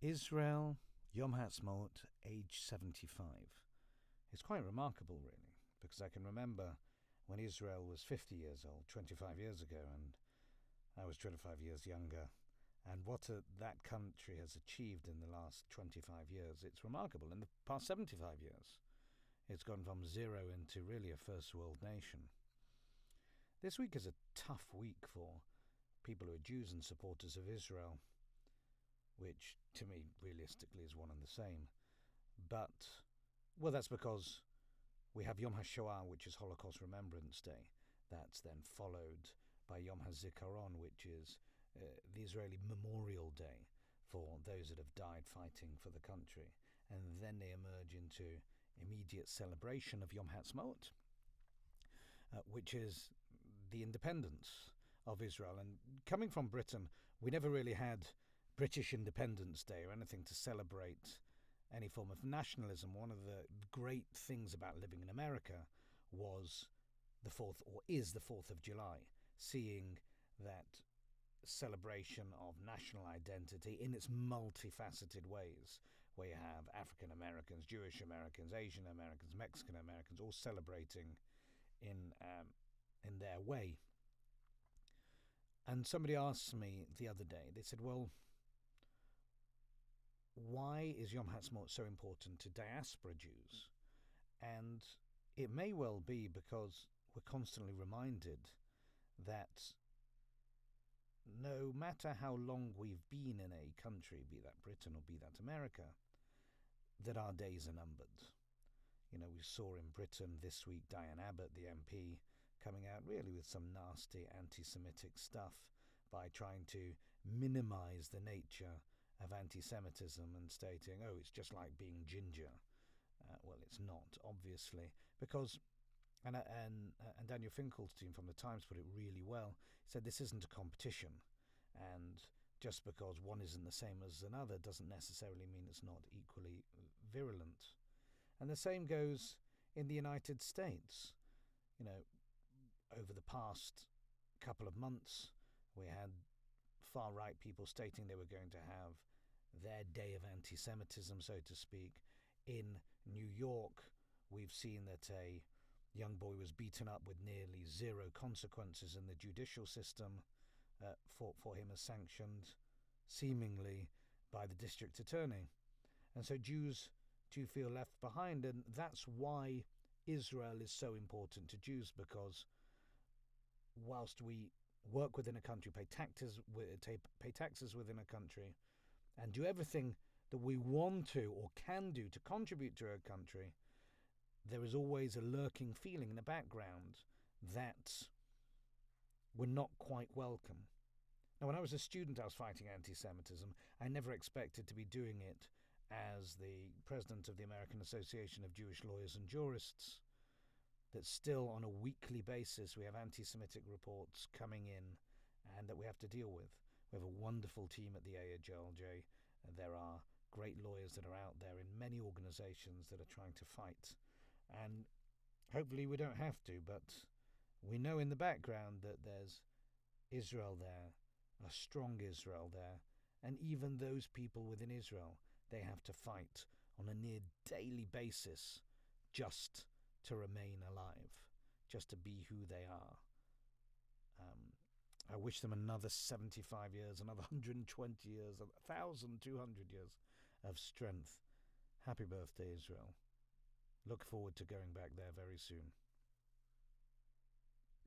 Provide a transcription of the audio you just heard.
Israel, Yom Ha'atzmaut, age 75. It's quite remarkable, really, because I can remember when Israel was 50 years old, 25 years ago, and I was 25 years younger. And what that country has achieved in the last 25 years, it's remarkable. In the past 75 years, it's gone from zero into really a first world nation. This week is a tough week for people who are Jews and supporters of Israel, which to me realistically is one and the same. But, well, that's because we have Yom HaShoah, which is Holocaust Remembrance Day. That's then followed by Yom HaZikaron, which is the Israeli Memorial Day for those that have died fighting for the country. And then they emerge into immediate celebration of Yom Ha'atzmaut, which is the independence of Israel. And coming from Britain, we never really had British Independence Day or anything to celebrate any form of nationalism. One of the great things about living in America was the 4th of July, seeing that celebration of national identity in its multifaceted ways, where you have African Americans, Jewish Americans, Asian Americans, Mexican Americans, all celebrating in their way. And somebody asked me the other day, they said, well, why is Yom Ha'atzmaut so important to diaspora Jews? And it may well be because we're constantly reminded that no matter how long we've been in a country, be that Britain or be that America, that our days are numbered. You know, we saw in Britain this week Diane Abbott, the MP, coming out really with some nasty anti-Semitic stuff by trying to minimize the nature of anti-Semitism and stating, oh, it's just like being ginger. Well, it's not, obviously, because and Daniel Finkelstein from the Times put it really well. He said this isn't a competition, and just because one isn't the same as another doesn't necessarily mean it's not equally virulent. And the same goes in the United States. You know, over the past couple of months, we had far-right people stating they were going to have their day of anti-Semitism, so to speak. In New York, we've seen that a young boy was beaten up with nearly zero consequences in the judicial system for him as sanctioned, seemingly, by the district attorney. And so Jews do feel left behind, and that's why Israel is so important to Jews, because whilst we work within a country, pay taxes within a country, and do everything that we want to or can do to contribute to a country, there is always a lurking feeling in the background that we're not quite welcome. Now, when I was a student, I was fighting anti-Semitism. I never expected to be doing it as the president of the American Association of Jewish Lawyers and Jurists, that still on a weekly basis we have anti-Semitic reports coming in and that we have to deal with. We have a wonderful team at the AHLJ. There are great lawyers that are out there in many organizations that are trying to fight. And hopefully we don't have to, but we know in the background that there's Israel there, a strong Israel there, and even those people within Israel, they have to fight on a near daily basis just to remain alive, just to be who they are. I wish them another 75 years, another 120 years, 1,200 years of strength. Happy birthday, Israel. Look forward to going back there very soon.